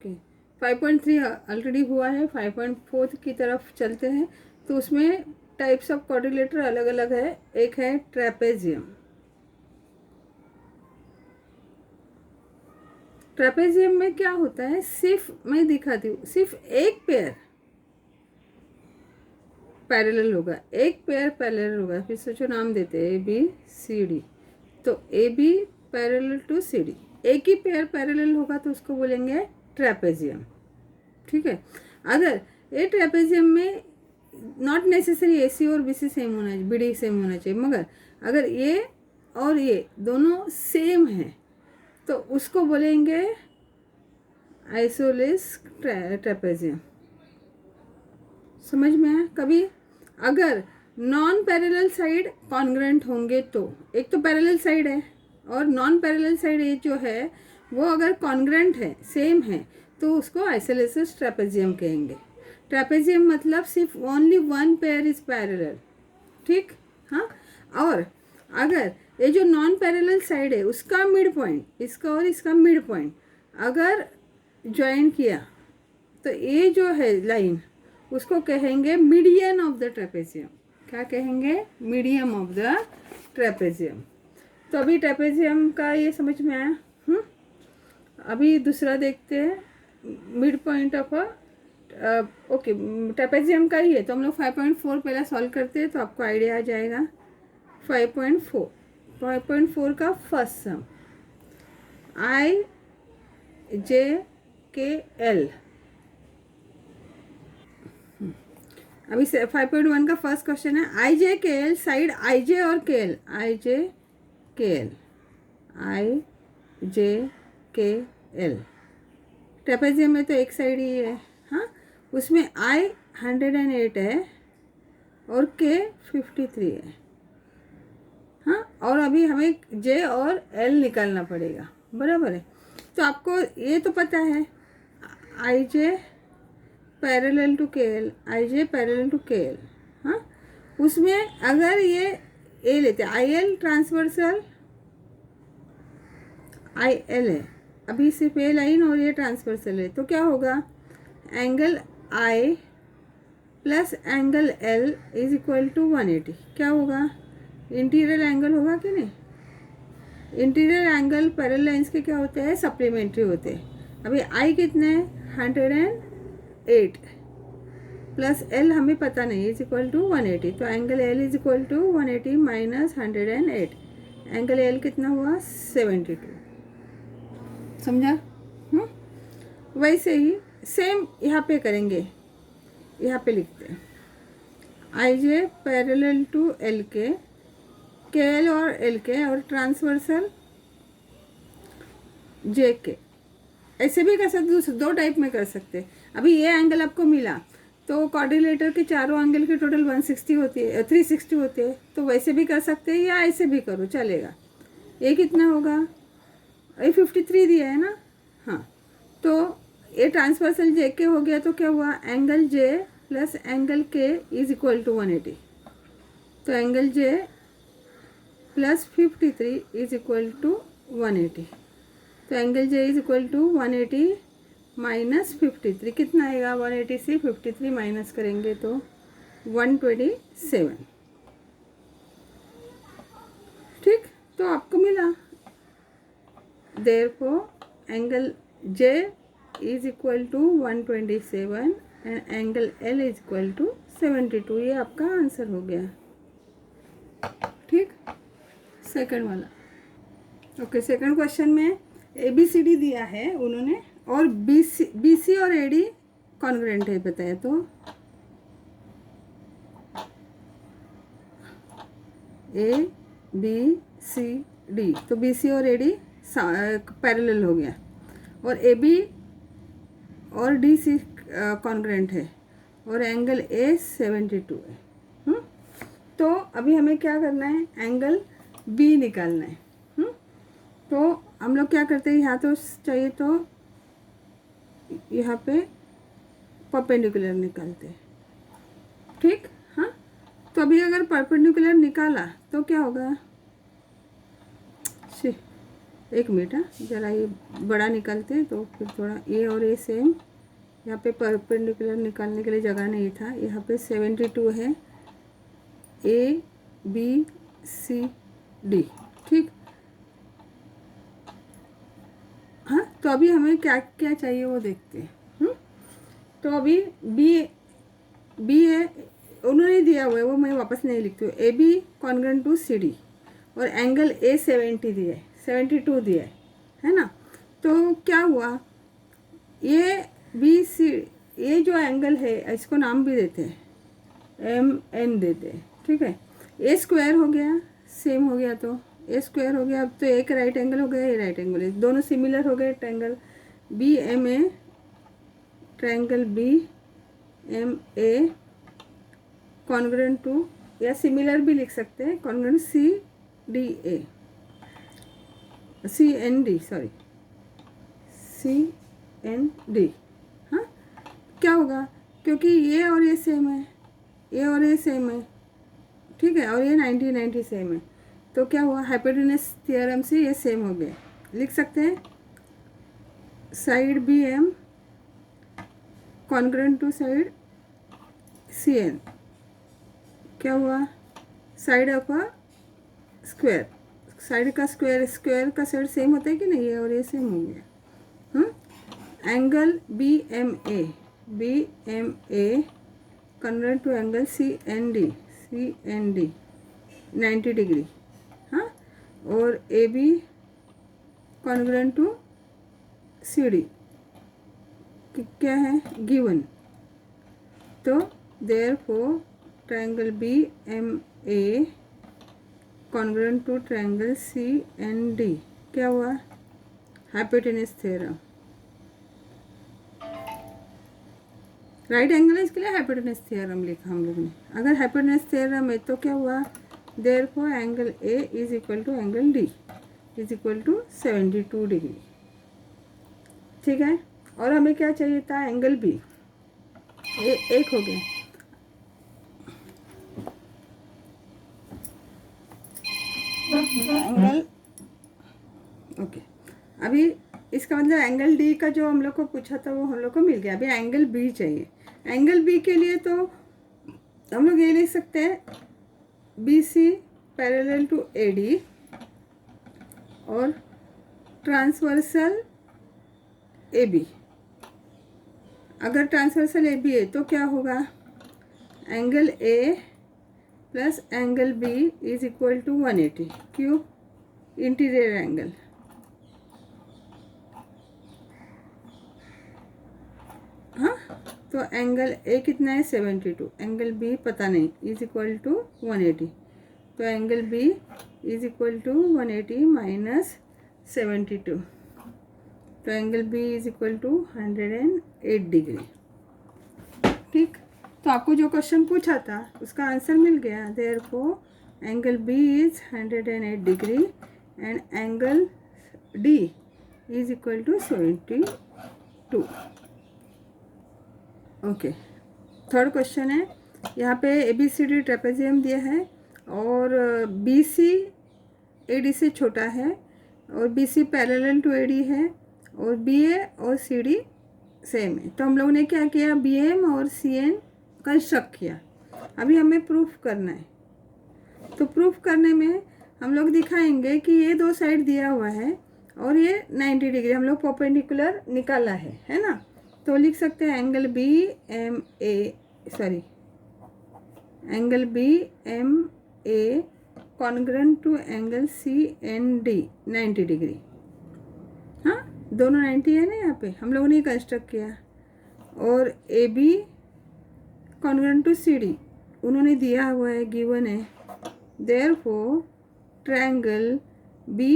Okay, 5.3 already हुआ है। 5.4 की तरफ चलते हैं। तो उसमें टाइप्स ऑफ क्वाड्रिलेटर अलग अलग है। एक है ट्रेपेजियम। ट्रेपेजियम में क्या होता है, सिर्फ मैं दिखाती हूँ, सिर्फ एक पेयर पैरेलल होगा, एक पेयर पैरेलल होगा। फिर सोचो नाम देते हैं ABCD। तो AB पैरेलल टू CD, एक ही पेयर पैरेलल होगा तो उसको बोलेंगे ट्रेपेजियम। ठीक है। अगर ये ट्रेपेजियम में नॉट नेसेसरी AC और BC सेम होना चाहिए, BD सेम होना चाहिए, मगर अगर ये और ये दोनों सेम है तो उसको बोलेंगे आइसोलेस ट्रेपेजियम। समझ में आया? कभी अगर नॉन पैरेलल साइड कॉन्ग्रेंट होंगे तो, एक तो पैरेलल साइड है और नॉन पैरेलल साइड ये जो है वो अगर कॉन्ग्रेंट है, सेम है, तो उसको आइसोलेसिस ट्रेपेजियम कहेंगे। ट्रेपेजियम मतलब सिर्फ only one pair is parallel. ठीक, हाँ। और अगर ये जो नॉन पैरेलल साइड है उसका मिड पॉइंट, इसका और इसका मिड पॉइंट अगर ज्वाइन किया तो ये जो है लाइन उसको कहेंगे मीडियन ऑफ द ट्रेपेजियम। क्या कहेंगे? Medium of the trapezium. तो अभी ट्रेपेजियम का ये समझ में आया। अभी दूसरा देखते हैं, mid point of okay, trapezium का ही है तो हम लोग 5.4 पहला सॉल्व करते हैं तो आपको आइडिया आ जाएगा। 5.4 का फर्स्ट सम IJKL। अभी 5.1 का फर्स्ट क्वेश्चन है IJKL साइड IJ और KL। IJKL ट्रेपेजियम में तो एक साइड ही है, हाँ। उसमें I 108 है और K 53 है, हाँ। और अभी हमें J और L निकालना पड़ेगा, बराबर है। तो आपको ये तो पता है IJ parallel to KL, IJ parallel to KL, हाँ। उसमें अगर ये A लेते हैं, IL ट्रांसवर्सल IL है, अभी सिर्फ ये लाइन और ये ट्रांसवर्सल है, तो क्या होगा? Angle I plus angle L is equal to 180। क्या होगा? इंटीरियर एंगल होगा कि नहीं? इंटीरियर एंगल पैरेलल लाइंस के क्या होते हैं? सप्लीमेंट्री होते हैं। अभी I कितने? 108 प्लस L हमें पता नहीं, इज इक्वल टू 180। तो angle L is equal to 180 minus 108। एंगल L कितना हुआ? 72। समझा? वैसे ही सेम यहाँ पे करेंगे, यहाँ पे लिखते हैं IJ parallel to LK, KL और LK और ट्रांसवर्सल JK। ऐसे भी कर सकते, दो टाइप में कर सकते। अभी ये एंगल आपको मिला तो क्वाड्रिलेटर के चारों एंगल की टोटल 160 होती है, 360 होती है, तो वैसे भी कर सकते हैं या ऐसे भी करो, चलेगा। ये कितना होगा? ये 53 दिया है ना, हाँ। तो ये ट्रांसवर्सल JK हो गया तो क्या हुआ? Angle J plus angle K is equal to 180। तो angle J plus 53 is equal to 180। तो angle J is equal to 180 minus 53। कितना आएगा? 180 से 53 माइनस करेंगे तो 127। ठीक, तो आपको मिला therefore angle J is equal to 127 and angle L is equal to 72। ये आपका आंसर हो गया। ठीक, सेकंड वाला। ओके, सेकंड क्वेश्चन में ABCD दिया है उन्होंने और BC और AD कॉन्ग्रेंट है बताया। तो ABCD, तो BC और AD पैरेलल हो गया और AB और DC कॉन्ग्रेंट है और एंगल A 72 है। तो अभी हमें क्या करना है? एंगल B निकालना है। तो हम लोग क्या करते हैं, यहाँ तो चाहिए तो यहाँ पे परपेंडिकुलर निकालते हैं। ठीक, हाँ। तो अभी अगर परपेंडिकुलर निकाला तो क्या होगा? एक मिनट, हाँ ज़रा ये बड़ा निकालते हैं तो फिर थोड़ा ए और ए सेम। यहाँ पे परपेंडिकुलर निकालने के लिए जगह नहीं था। यहाँ पे 72 है, ए बी सी डी, ठीक। हाँ, तो अभी हमें क्या क्या चाहिए वो देखते हैं। तो अभी बी बी है, उन्होंने दिया हुआ है वो मैं वापस नहीं लिखती हूँ। A B congruent to C D और एंगल ए 70 दिया है, 72 दिया है ना। तो क्या हुआ, ये बी सी, ये जो एंगल है इसको नाम भी देते हैं, एम एन देते हैं, ठीक है। ए स्क्वायर हो गया, सेम हो गया, तो ए स्क्वायर हो गया। अब तो एक राइट एंगल हो गया, ये राइट एंगल है, दोनों सिमिलर हो गए। Triangle B M A, triangle B M A congruent to, या सिमिलर भी लिख सकते हैं, congruent C D A, C N D, sorry C N D. हाँ, क्या होगा, क्योंकि ये और ये सेम है, ये और ये सेम है, ठीक है, और ये 90 90 सेम है, तो क्या हुआ, हाइपोटेन्यूस थ्योरम से ये सेम हो गए। लिख सकते हैं side B M congruent to side C N. क्या हुआ, side of a square, side का स्क्वायर, स्क्वायर का साइड सेम होता है कि नहीं, ये और ये सेम हो गया। Angle B M A convert to angle C N D 90 degree. हाँ, और A B congruent to C D क्या है, गिवन। तो therefore triangle B M A congruent to triangle C N D क्या हुआ, हाइपोटेन्यूस थ्योरम। राइट एंगल है, इसके लिए हाइपोटेन्यूस थ्योरम लिखा हम लोग ने। अगर हाइपोटेन्यूस थ्योरम है तो क्या हुआ, therefore angle A is equal to angle D is equal to 72 degree, ठीक है। और हमें क्या चाहिए था, एंगल बी, एक हो गया। एंगल ओके, अभी इसका मतलब एंगल डी का जो हम लोग को पूछा था वो हम लोग को मिल गया। अभी एंगल बी चाहिए। एंगल बी के लिए तो हम लोग ये लिख सकते हैं B C parallel to A D और ट्रांसवर्सल ए बी। अगर ट्रांसवर्सल ए बी है तो क्या होगा, angle A plus angle B is equal to 180 cube interior angle. हाँ, तो एंगल ए कितना है, 72, एंगल बी पता नहीं, इज इक्वल टू 180। तो angle B is equal to 180 minus 72, तो angle B is equal to 108 degree, ठीक। तो आपको जो क्वेश्चन पूछा था उसका आंसर मिल गया। Therefore angle B is 108 degree and angle D is equal to 72। Okay, third question है। यहाँ पे A B C D trapezium दिया है और बी सी ए डी से छोटा है और B C parallel to A D है और बी ए और सी डी सेम है। तो हम लोग ने क्या किया, बी एम और सी एन कंस्ट्रक्ट किया। अभी हमें प्रूफ करना है। तो प्रूफ करने में हम लोग दिखाएंगे कि ये दो साइड दिया हुआ है और ये 90 डिग्री हम लोग परपेंडिकुलर निकाला है ना। तो लिख सकते हैं angle B M A, sorry angle B M A congruent to angle C N D 90 degree. हाँ, दोनों 90 है ना, यहाँ पे हम लोगों ने कंस्ट्रक्ट किया। और A B congruent to C D उन्होंने दिया हुआ है, गिवन है। Therefore triangle B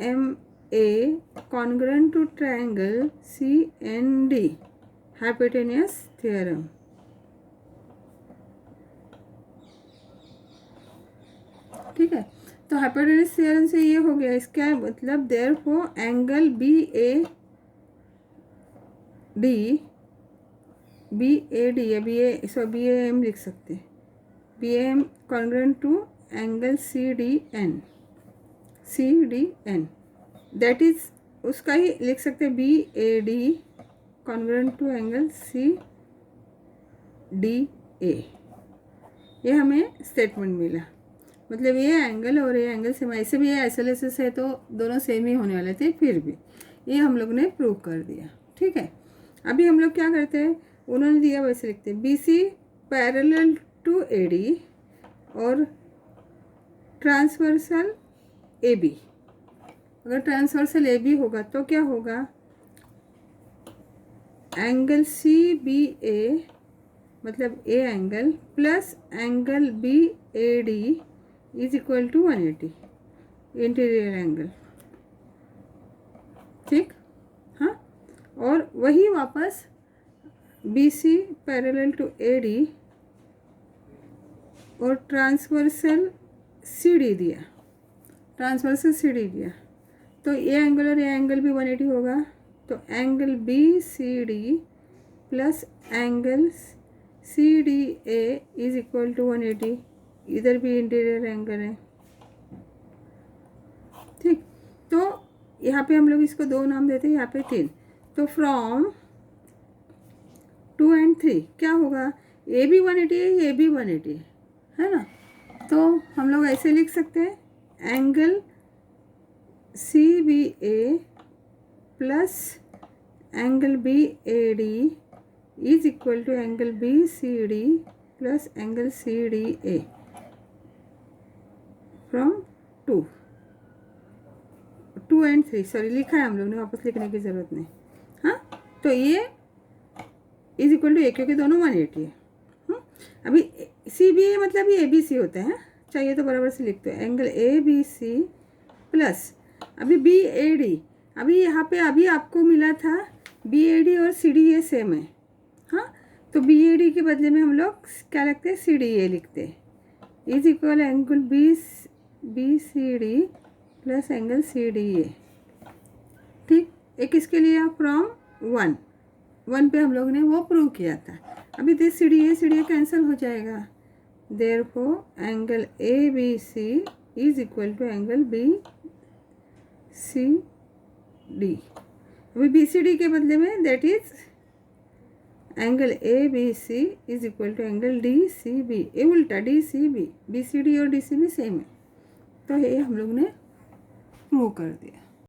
M A congruent to triangle C N D hypotenuse theorem. ठीक है, तो हाइपोटेन्यूस थ्योरम से ये हो गया। इसका मतलब therefore angle B A D, B A D या B A, so B A M लिख सकते हैं, B M congruent to angle C D N, C D N that is, उसका ही लिख सकते हैं B A D congruent to angle C D A. ये हमें स्टेटमेंट मिला, मतलब ये एंगल और ये एंगल सेम, ऐसे भी ये आइसोलेसिस है तो दोनों सेम ही होने वाले थे, फिर भी ये हम लोग ने प्रूव कर दिया। ठीक है, अभी हम लोग क्या करते हैं, उन्होंने दिया वैसे लिखते हैं, B C parallel to A D और ट्रांसवर्सल ए बी। अगर ट्रांसवर्सल ए बी होगा तो क्या होगा, एंगल सी बी ए मतलब A angle plus angle B A D is equal to 180 interior angle. ठीक, हाँ, और वही वापस B C parallel to A D और ट्रांसवर्सल सी डी दिया, ट्रांसवर्सल सी डी दिया, तो ये एंगल और ये एंगल भी 180 होगा, तो angle B C D plus angle C D A is equal to 180। इधर भी इंटीरियर एंगल है। ठीक, तो यहाँ पे हम लोग इसको 2 नाम देते हैं, यहाँ पे 3। तो फ्रॉम 2 and 3 क्या होगा, ए भी 180 है, ये भी 180 है ना, तो हम लोग ऐसे लिख सकते हैं, angle C B A plus angle B A D is equal to angle B C D plus angle C D A from 2 and 3, sorry लिखा है हम लोग ने, वापस लिखने की ज़रूरत नहीं। हाँ, तो ये इज इक्वल टू ए, क्योंकि दोनों 180 है। अभी सी बी ए मतलब ये ए बी सी होता है, चाहिए तो बराबर से लिखते हैं, angle A B C plus अभी बी ए डी, अभी यहाँ पे अभी आपको मिला था बी ए डी और सी डी ए सेम है। हाँ, तो बी ए डी के बदले में हम लोग क्या लिखते हैं, सी डी ए लिखते हैं, is equal angle B C D plus angle C D A. ठीक, एक इसके लिए फ्रॉम 1 पे हम लोग ने वो प्रूव किया था। अभी this C D A cancel हो जाएगा, therefore angle A B C is equal to angle B C D. अभी बी सी डी के बदले में that is angle A B C is equal to angle D C B. ये उल्टा D C B, B C D और D C B same है, तो ये हम लोग ने प्रूव कर दिया।